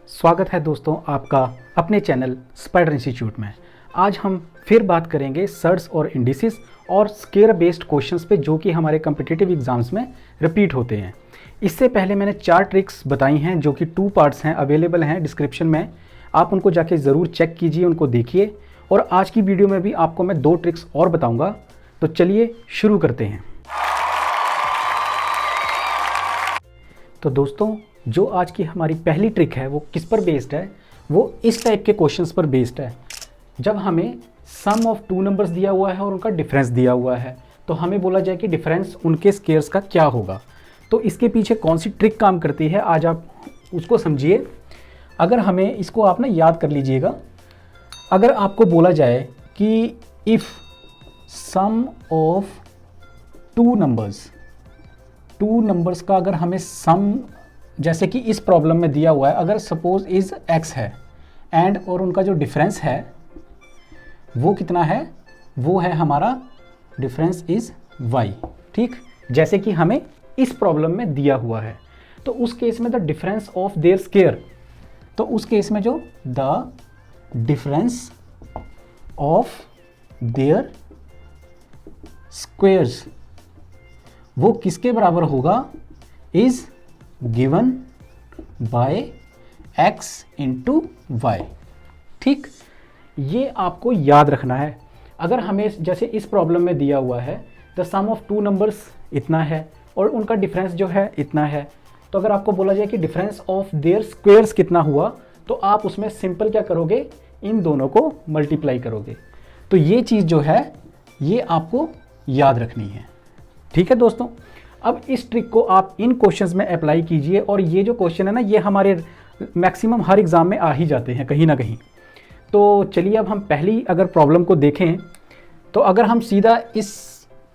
स्वागत है दोस्तों आपका अपने चैनल स्पाइडर इंस्टीट्यूट में। आज हम फिर बात करेंगे सर्ट्स और इंडिसेस और स्केयर बेस्ड क्वेश्चंस पे जो कि हमारे कम्पिटिटिव एग्जाम्स में रिपीट होते हैं। इससे पहले मैंने 4 ट्रिक्स बताई हैं जो कि 2 पार्ट्स हैं, अवेलेबल हैं डिस्क्रिप्शन में। आप उनको जाके ज़रूर चेक कीजिए, उनको देखिए। और आज की वीडियो में भी आपको मैं 2 ट्रिक्स और बताऊँगा। तो चलिए शुरू करते हैं। तो दोस्तों, जो आज की हमारी पहली ट्रिक है वो किस पर बेस्ड है? वो इस टाइप के क्वेश्चंस पर बेस्ड है। जब हमें सम ऑफ 2 नंबर्स दिया हुआ है और उनका डिफरेंस दिया हुआ है, तो हमें बोला जाए कि डिफरेंस उनके स्केयर्स का क्या होगा। तो इसके पीछे कौन सी ट्रिक काम करती है, आज आप उसको समझिए। अगर हमें इसको आप ना याद कर लीजिएगा। अगर आपको बोला जाए कि इफ़ सम ऑफ 2 नंबर्स का अगर हमें सम, जैसे कि इस प्रॉब्लम में दिया हुआ है, अगर सपोज इज x है एंड और उनका जो डिफरेंस है वो कितना है, वो है हमारा डिफरेंस इज y। ठीक, जैसे कि हमें इस प्रॉब्लम में दिया हुआ है। तो उस केस में the difference of their square, तो उस केस में जो the difference of their squares वो किसके बराबर होगा, is given by x into y. ठीक, ये आपको याद रखना है। अगर हमें जैसे इस प्रॉब्लम में दिया हुआ है द सम ऑफ 2 नंबर्स इतना है और उनका डिफरेंस जो है इतना है, तो अगर आपको बोला जाए कि डिफरेंस ऑफ देयर स्क्वेयर्स कितना हुआ, तो आप उसमें सिंपल क्या करोगे, इन दोनों को मल्टीप्लाई करोगे। तो ये चीज़ जो है ये आपको याद रखनी है। ठीक है दोस्तों, अब इस ट्रिक को आप इन क्वेश्चंस में अप्लाई कीजिए। और ये जो क्वेश्चन है ना, ये हमारे मैक्सिमम हर एग्ज़ाम में आ ही जाते हैं कहीं ना कहीं। तो चलिए अब हम पहली अगर प्रॉब्लम को देखें, तो अगर हम सीधा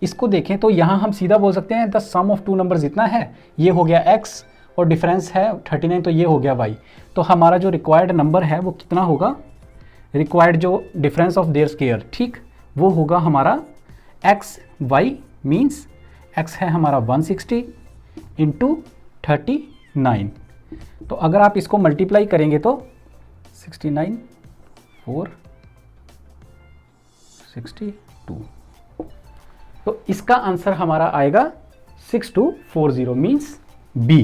इसको देखें तो यहाँ हम सीधा बोल सकते हैं द सम ऑफ 2 नंबर्स इतना है, ये हो गया x और डिफरेंस है 39, तो ये हो गया y। तो हमारा जो रिक्वायर्ड नंबर है वो कितना होगा, रिक्वायर्ड जो डिफरेंस ऑफ देयर स्केयर, ठीक, वो होगा हमारा x y मीन्स x है हमारा 160 इंटू 39। तो अगर आप इसको मल्टीप्लाई करेंगे तो 69 4 62, तो इसका आंसर हमारा आएगा 6240 मीन्स B।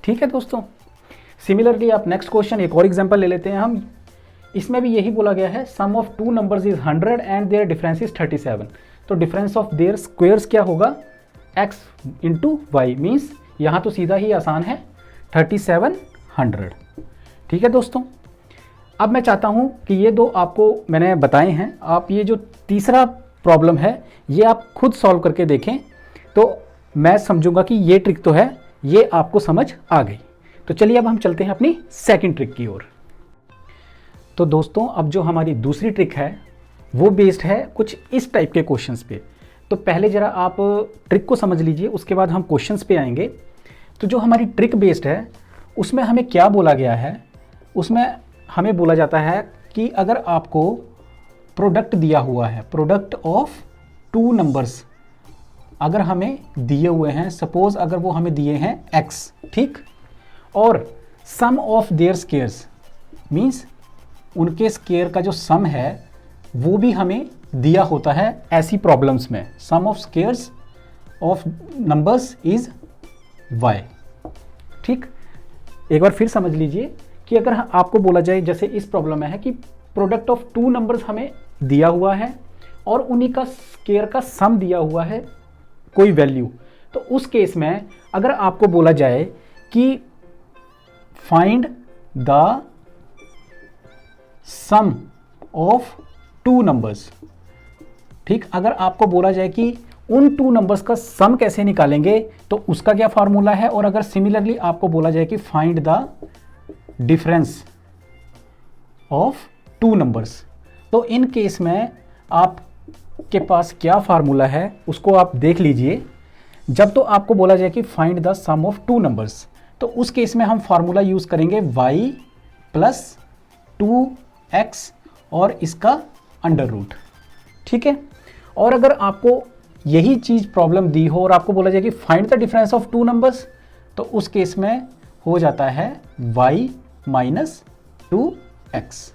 ठीक है दोस्तों, सिमिलरली आप नेक्स्ट क्वेश्चन एक और एग्जांपल ले लेते हैं हम। इसमें भी यही बोला गया है sum of 2 numbers is 100 and their difference is 37। तो डिफरेंस ऑफ देयर स्क्वेयर्स क्या होगा, x इंटू वाई मीन्स यहाँ तो सीधा ही आसान है 3700। ठीक है दोस्तों, अब मैं चाहता हूँ कि ये 2 आपको मैंने बताए हैं, आप ये जो तीसरा प्रॉब्लम है ये आप खुद सॉल्व करके देखें, तो मैं समझूंगा कि ये ट्रिक तो है, ये आपको समझ आ गई। तो चलिए अब हम चलते हैं अपनी सेकंड ट्रिक की ओर। तो दोस्तों, अब जो हमारी दूसरी ट्रिक है वो बेस्ड है कुछ इस टाइप के क्वेश्चंस पे। तो पहले ज़रा आप ट्रिक को समझ लीजिए, उसके बाद हम क्वेश्चंस पे आएंगे। तो जो हमारी ट्रिक बेस्ड है उसमें हमें क्या बोला गया है, उसमें हमें बोला जाता है कि अगर आपको प्रोडक्ट दिया हुआ है, प्रोडक्ट ऑफ 2 नंबर्स अगर हमें दिए हुए हैं, सपोज अगर वो हमें दिए हैं x, ठीक, और सम ऑफ देयर स्केयर्स मीन्स उनके स्केयर का जो सम है वो भी हमें दिया होता है ऐसी प्रॉब्लम्स में, sum of squares of numbers is y। ठीक, एक बार फिर समझ लीजिए कि अगर आपको बोला जाए, जैसे इस प्रॉब्लम में है कि प्रोडक्ट ऑफ 2 नंबर्स हमें दिया हुआ है और उन्हीं का स्केयर का सम दिया हुआ है कोई वैल्यू, तो उस केस में अगर आपको बोला जाए कि find the sum of 2 numbers, ठीक, अगर आपको बोला जाए कि उन 2 नंबर्स का सम कैसे निकालेंगे तो उसका क्या फार्मूला है, और अगर सिमिलरली आपको बोला जाए कि find the difference of 2 numbers, तो इन केस में आपके पास क्या फार्मूला है उसको आप देख लीजिए। जब तो आपको बोला जाए कि find the sum of 2 numbers, तो उस केस में हम फार्मूला यूज करेंगे y प्लस 2x और इसका अंडर रूट। ठीक है, और अगर आपको यही चीज़ प्रॉब्लम दी हो और आपको बोला जाए कि find the difference of 2 numbers, तो उस केस में हो जाता है y माइनस 2x।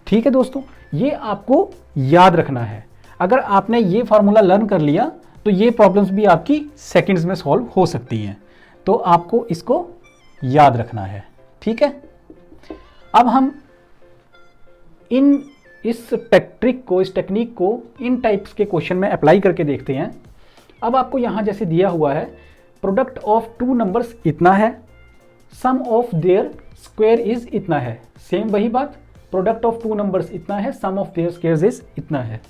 ठीक है दोस्तों, ये आपको याद रखना है। अगर आपने ये फार्मूला लर्न कर लिया तो ये प्रॉब्लम्स भी आपकी सेकंड्स में सॉल्व हो सकती हैं, तो आपको इसको याद रखना है। ठीक है, अब हम इस टेक्निक को इन टाइप्स के क्वेश्चन में अप्लाई करके देखते हैं। अब आपको यहां जैसे दिया हुआ है प्रोडक्ट ऑफ टू नंबर्स इतना है, sum of their square is इतना है। सेम वही बात, प्रोडक्ट ऑफ टू नंबर्स इतना है, sum of their square is इतना है।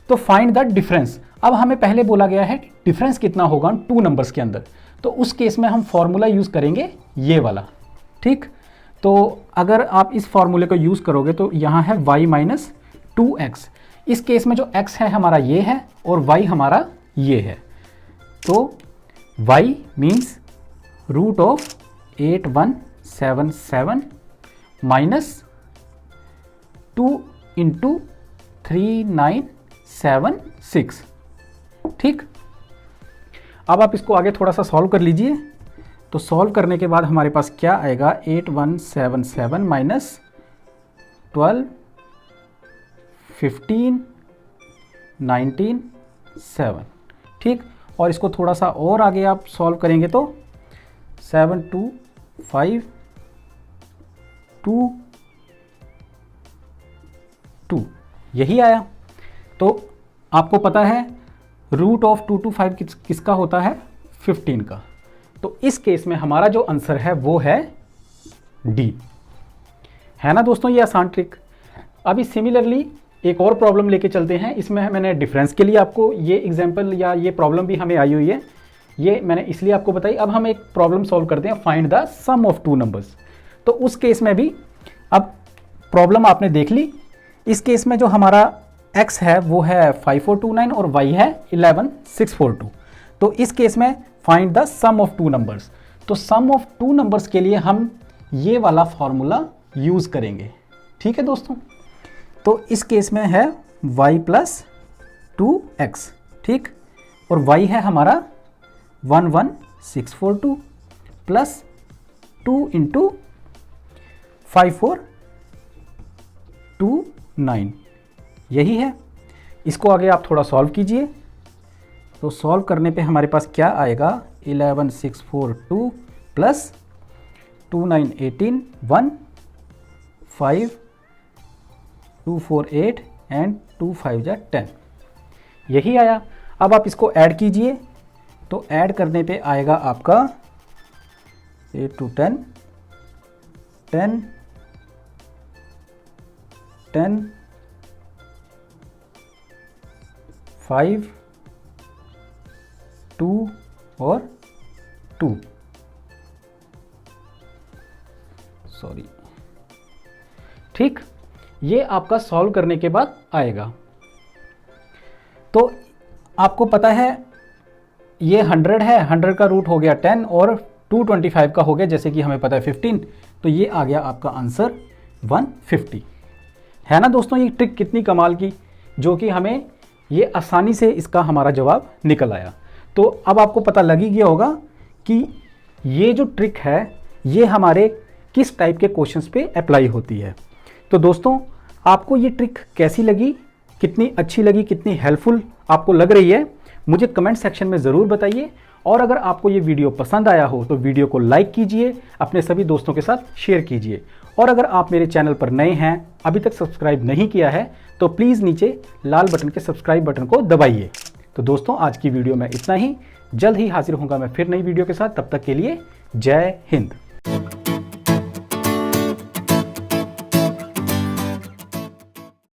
तो फाइंड द डिफरेंस। अब हमें पहले बोला गया है डिफरेंस कितना होगा टू नंबर्स के अंदर, तो उस केस में हम फॉर्मूला यूज करेंगे ये वाला। ठीक, तो अगर आप इस फॉर्मूले को यूज करोगे तो यहाँ है y माइनस 2x। इस केस में जो x है हमारा ये है और y हमारा ये है, तो y means root of 8177 minus 2 into 3976। ठीक, अब आप इसको आगे थोड़ा सा सॉल्व कर लीजिए। तो सॉल्व करने के बाद हमारे पास क्या आएगा, 8177 माइनस 12 15 19 7। ठीक, और इसको थोड़ा सा और आगे आप सॉल्व करेंगे तो 7 2 5 2 2 यही आया। तो आपको पता है रूट ऑफ 2 to 5 किसका होता है, 15 का। तो इस केस में हमारा जो आंसर है वो है डी, है ना दोस्तों। ये आसान ट्रिक। अभी सिमिलरली एक और प्रॉब्लम लेके चलते हैं। इसमें मैंने डिफरेंस के लिए आपको ये एग्जांपल या ये प्रॉब्लम भी हमें आई हुई है, ये मैंने इसलिए आपको बताई। अब हम एक प्रॉब्लम सॉल्व करते हैं, find the sum of two numbers. तो उस केस में भी अब प्रॉब्लम आपने देख ली। इस केस में जो हमारा x है वो है 5429 और y है 11642। तो इस केस में find the sum of two numbers. तो सम ऑफ टू नंबर्स के लिए हम ये वाला फॉर्मूला यूज करेंगे। ठीक है दोस्तों, तो इस केस में है y प्लस 2x। ठीक, और y है हमारा 11642 प्लस 2 इंटू 5429, यही है। इसको आगे आप थोड़ा सॉल्व कीजिए। तो सॉल्व करने पे हमारे पास क्या आएगा, 11642 प्लस 2918 1 5 248 एंड 2 5 जा 10, यही आया। अब आप इसको ऐड कीजिए। तो ऐड करने पे आएगा आपका 8 to 10 10 10 5 2 और 2, सॉरी। ठीक, ये आपका सॉल्व करने के बाद आएगा। तो आपको पता है ये 100 है, 100 का रूट हो गया 10 और 225 का हो गया जैसे कि हमें पता है 15। तो ये आ गया आपका आंसर 150, है ना दोस्तों। ये ट्रिक कितनी कमाल की, जो कि हमें ये आसानी से इसका हमारा जवाब निकल आया। तो अब आपको पता लग ही गया होगा कि ये जो ट्रिक है ये हमारे किस टाइप के क्वेश्चंस पे अप्लाई होती है। तो दोस्तों आपको ये ट्रिक कैसी लगी, कितनी अच्छी लगी, कितनी हेल्पफुल आपको लग रही है, मुझे कमेंट सेक्शन में ज़रूर बताइए। और अगर आपको ये वीडियो पसंद आया हो तो वीडियो को लाइक कीजिए, अपने सभी दोस्तों के साथ शेयर कीजिए। और अगर आप मेरे चैनल पर नए हैं, अभी तक सब्सक्राइब नहीं किया है, तो प्लीज़ नीचे लाल बटन के सब्सक्राइब बटन को दबाइए। तो दोस्तों आज की वीडियो में इतना ही। जल्द ही हाजिर होऊंगा मैं फिर नई वीडियो के साथ। तब तक के लिए जय हिंद।